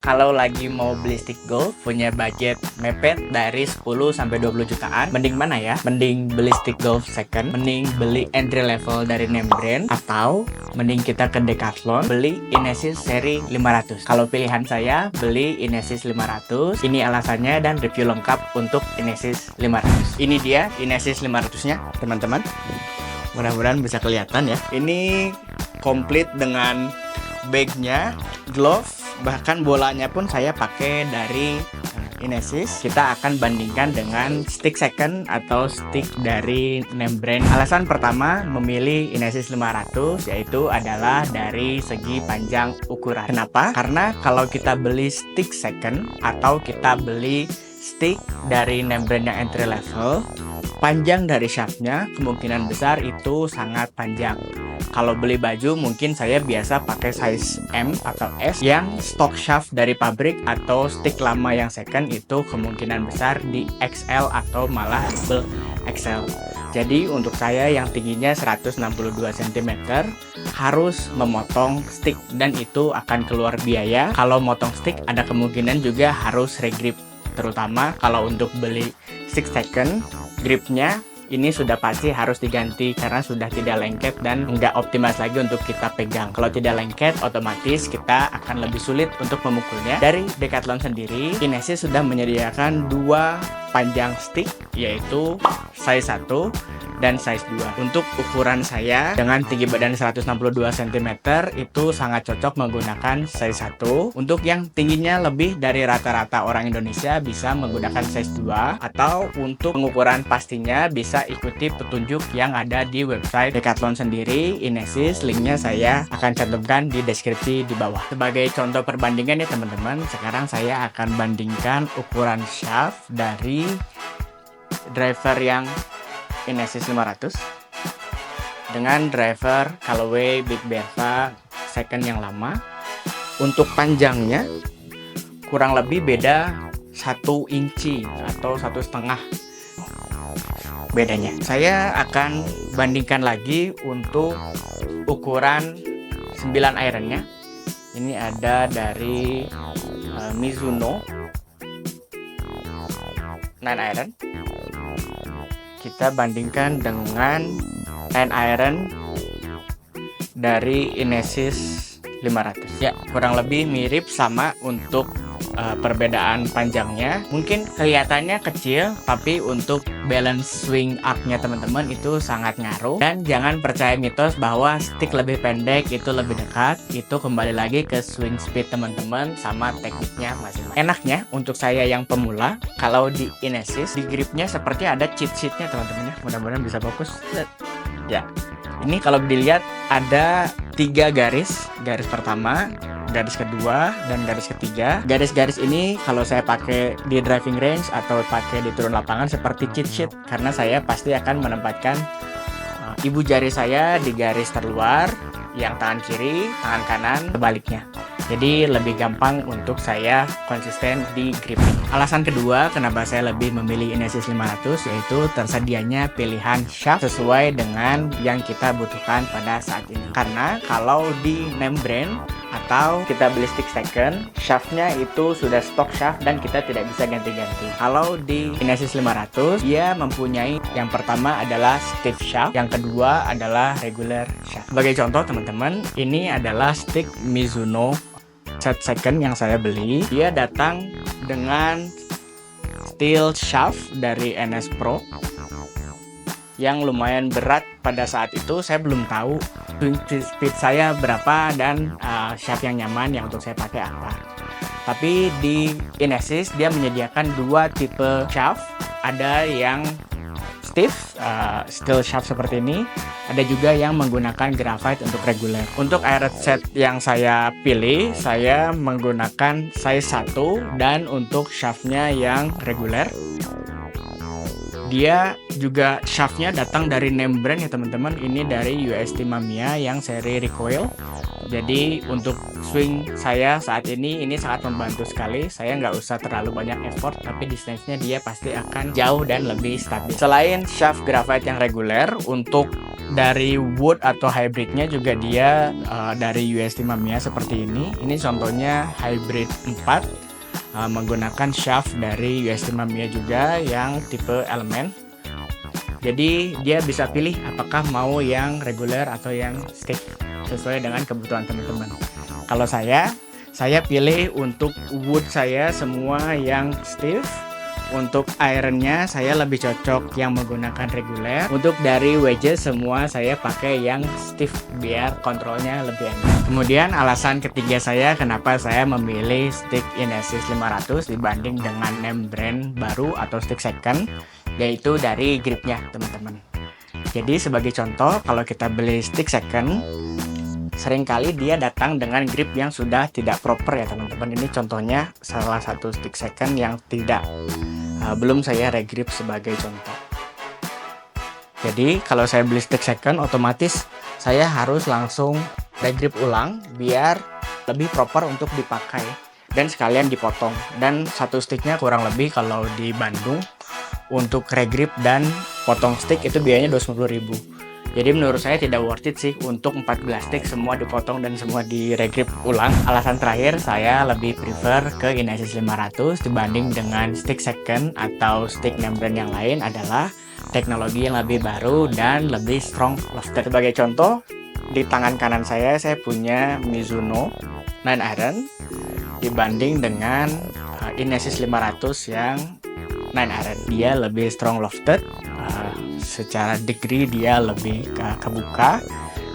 Kalau lagi mau beli stick golf, punya budget mepet dari 10 sampai 20 jutaan, mending mana ya? Mending beli stick golf second, mending beli entry level dari name brand, atau mending kita ke Decathlon beli Inesis seri 500. Kalau pilihan saya beli Inesis 500. Ini alasannya dan review lengkap untuk Inesis 500. Ini dia Inesis 500-nya, teman-teman. Mudah-mudahan bisa kelihatan ya. Ini komplit dengan bagnya, glove, bahkan bolanya pun saya pakai dari Inesis. Kita akan bandingkan dengan stick second atau stick dari name brand. Alasan pertama memilih Inesis 500 yaitu adalah dari segi panjang ukuran. Kenapa? Karena kalau kita beli stick second atau kita beli stick dari name brand yang entry level, panjang dari shaftnya kemungkinan besar itu sangat panjang. Kalau beli baju mungkin saya biasa pakai size M atau S yang stock shaft dari pabrik, atau stick lama yang second itu kemungkinan besar di XL atau malah double XL. Jadi untuk saya yang tingginya 162 cm harus memotong stick, dan itu akan keluar biaya. Kalau motong stick ada kemungkinan juga harus regrip, terutama kalau untuk beli stick second, gripnya ini sudah pasti harus diganti karena sudah tidak lengket dan nggak optimal lagi untuk kita pegang. Kalau tidak lengket, otomatis kita akan lebih sulit untuk memukulnya. Dari Decathlon sendiri, Inesis sudah menyediakan dua panjang stick, yaitu size 1 dan size 2. Untuk ukuran saya dengan tinggi badan 162 cm itu sangat cocok menggunakan size 1. Untuk yang tingginya lebih dari rata-rata orang Indonesia bisa menggunakan size 2, atau untuk pengukuran pastinya bisa ikuti petunjuk yang ada di website Decathlon sendiri, Inesis. Linknya saya akan cantumkan di deskripsi di bawah. Sebagai contoh perbandingan ya teman-teman, sekarang saya akan bandingkan ukuran shaft dari driver yang Inesis 500 dengan driver Callaway Big Bertha second yang lama. Untuk panjangnya kurang lebih beda 1 inci atau 1,5 bedanya. Saya akan bandingkan lagi untuk ukuran 9 ironnya. Ini ada dari Mizuno 9 iron. Kita bandingkan dengan 10 iron dari Inesis 500. Ya, kurang lebih mirip sama untuk perbedaan panjangnya. Mungkin kelihatannya kecil, tapi untuk balance swing arc-nya teman-teman itu sangat ngaruh. Dan jangan percaya mitos bahwa stick lebih pendek itu lebih dekat. Itu kembali lagi ke swing speed teman-teman sama tekniknya masing-masing. Enaknya untuk saya yang pemula, kalau di Inesis di gripnya seperti ada cheat sheet-nya teman-teman ya. Mudah-mudahan bisa fokus. Ya, ini kalau dilihat ada 3 garis. Garis pertama, garis kedua, dan garis ketiga. Garis-garis ini kalau saya pakai di driving range atau pakai di turun lapangan seperti cheat sheet, karena saya pasti akan menempatkan ibu jari saya di garis terluar, yang tangan kiri, tangan kanan sebaliknya. Jadi lebih gampang untuk saya konsisten di gripping. Alasan kedua kenapa saya lebih memilih Inesis 500 yaitu tersedianya pilihan shaft sesuai dengan yang kita butuhkan pada saat ini. Karena kalau di name brand atau kita beli stick second, shaftnya itu sudah stock shaft dan kita tidak bisa ganti-ganti. Kalau di Inesis 500, dia mempunyai yang pertama adalah stiff shaft, yang kedua adalah regular shaft. Sebagai contoh teman-teman, ini adalah stick Mizuno set second yang saya beli. Dia datang dengan steel shaft dari NS Pro yang lumayan berat. Pada saat itu saya belum tahu swing speed saya berapa dan shaft yang nyaman yang untuk saya pakai apa. Tapi di Inesis dia menyediakan dua tipe shaft. Ada yang stiff, steel shaft seperti ini. Ada juga yang menggunakan graphite untuk reguler. Untuk iron set yang saya pilih, saya menggunakan size 1 dan untuk shaftnya yang reguler. Dia juga shaftnya datang dari name brand ya teman-teman. Ini dari UST Mamiya yang seri recoil. Jadi untuk swing saya saat ini sangat membantu sekali. Saya nggak usah terlalu banyak effort, tapi distance-nya dia pasti akan jauh dan lebih stabil. Selain shaft graphite yang reguler, untuk dari wood atau hybridnya juga dia dari UST Mamiya seperti ini. Ini contohnya hybrid 4. Menggunakan shaft dari UST Mamiya juga yang tipe elemen. Jadi dia bisa pilih apakah mau yang reguler atau yang stick sesuai dengan kebutuhan teman-teman. Kalau saya pilih untuk wood saya semua yang stiff. Untuk ironnya saya lebih cocok yang menggunakan reguler. Untuk dari wedges semua saya pakai yang stiff biar kontrolnya lebih enak. Kemudian alasan ketiga saya kenapa saya memilih stick Inesis 500 dibanding dengan name brand baru atau stick second, yaitu dari gripnya teman-teman. Jadi sebagai contoh, kalau kita beli stick second, seringkali dia datang dengan grip yang sudah tidak proper ya teman-teman. Ini contohnya salah satu stick second yang belum saya regrip sebagai contoh. Jadi kalau saya beli stick second, otomatis saya harus langsung regrip ulang biar lebih proper untuk dipakai dan sekalian dipotong. Dan satu sticknya kurang lebih kalau di Bandung untuk regrip dan potong stick itu biayanya 250.000. Jadi menurut saya tidak worth it sih untuk 14 stick semua dipotong dan semua di regrip ulang. Alasan terakhir, saya lebih prefer ke Inesis 500 dibanding dengan stick second atau stick name brand yang lain adalah teknologi yang lebih baru dan lebih strong lofted. Sebagai contoh, di tangan kanan saya punya Mizuno 9 iron dibanding dengan Inesis 500 yang 9 iron. Dia lebih strong lofted. Secara degree dia lebih kebuka,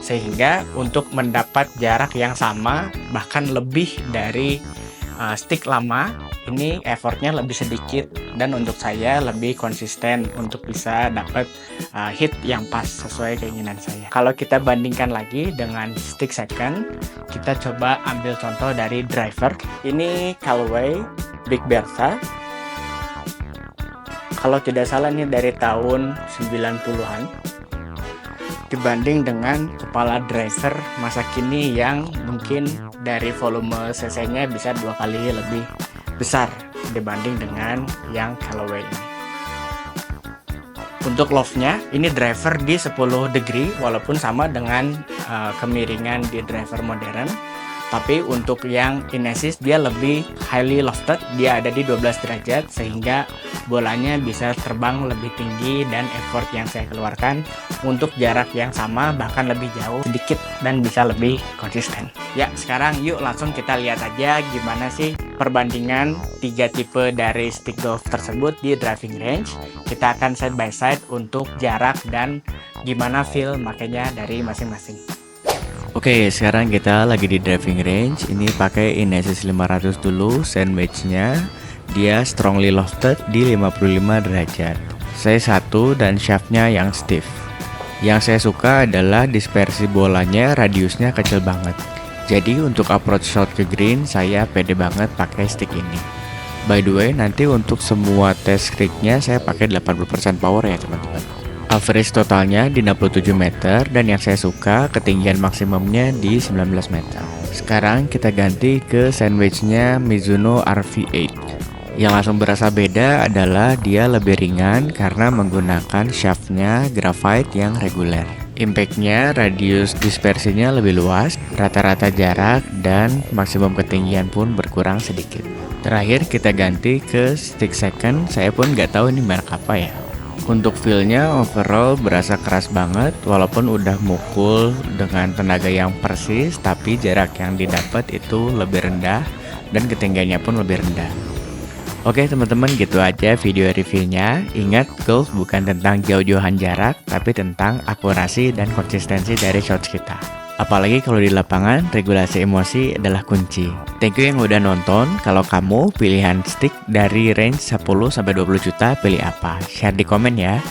sehingga untuk mendapat jarak yang sama bahkan lebih dari stick lama ini effortnya lebih sedikit, dan untuk saya lebih konsisten untuk bisa dapat hit yang pas sesuai keinginan saya. Kalau kita bandingkan lagi dengan stick second, kita coba ambil contoh dari driver. Ini Callaway Big Bertha. Kalau tidak salah ini dari tahun 90-an, dibanding dengan kepala driver masa kini yang mungkin dari volume cc-nya bisa 2 kali lebih besar dibanding dengan yang Callaway ini. Untuk loft-nya, ini driver di 10 degree walaupun sama dengan kemiringan di driver modern. Tapi untuk yang Inesis dia lebih highly lofted, dia ada di 12 derajat sehingga bolanya bisa terbang lebih tinggi dan effort yang saya keluarkan untuk jarak yang sama bahkan lebih jauh sedikit dan bisa lebih konsisten. Ya, sekarang yuk langsung kita lihat aja gimana sih perbandingan 3 tipe dari stick golf tersebut di driving range. Kita akan side by side untuk jarak dan gimana feel makanya dari masing-masing. Oke, sekarang kita lagi di driving range. Ini pakai Inesis 500 dulu. Sandwich-nya dia strongly lofted di 55 derajat. Saya 1 dan shaftnya yang stiff. Yang saya suka adalah dispersi bolanya radiusnya kecil banget. Jadi untuk approach shot ke green saya pede banget pakai stick ini. By the way, nanti untuk semua test streaknya saya pakai 80% power ya teman-teman. Average totalnya di 67 meter dan yang saya suka ketinggian maksimumnya di 19 meter. Sekarang kita ganti ke sandwichnya Mizuno RV8. Yang langsung berasa beda adalah dia lebih ringan karena menggunakan shaftnya graphite yang reguler. Impactnya, radius dispersinya lebih luas, rata-rata jarak dan maksimum ketinggian pun berkurang sedikit. Terakhir kita ganti ke stick second. Saya pun nggak tahu ini merek apa ya. Untuk feel-nya overall berasa keras banget, walaupun udah mukul dengan tenaga yang persis, tapi jarak yang didapat itu lebih rendah dan ketinggiannya pun lebih rendah. Oke teman-teman, gitu aja video reviewnya. Ingat, golf bukan tentang jauh-jauhan jarak, tapi tentang akurasi dan konsistensi dari shots kita. Apalagi kalau di lapangan, regulasi emosi adalah kunci. Thank you yang udah nonton. Kalau kamu pilihan stick dari range 10-20 juta, pilih apa? Share di komen ya.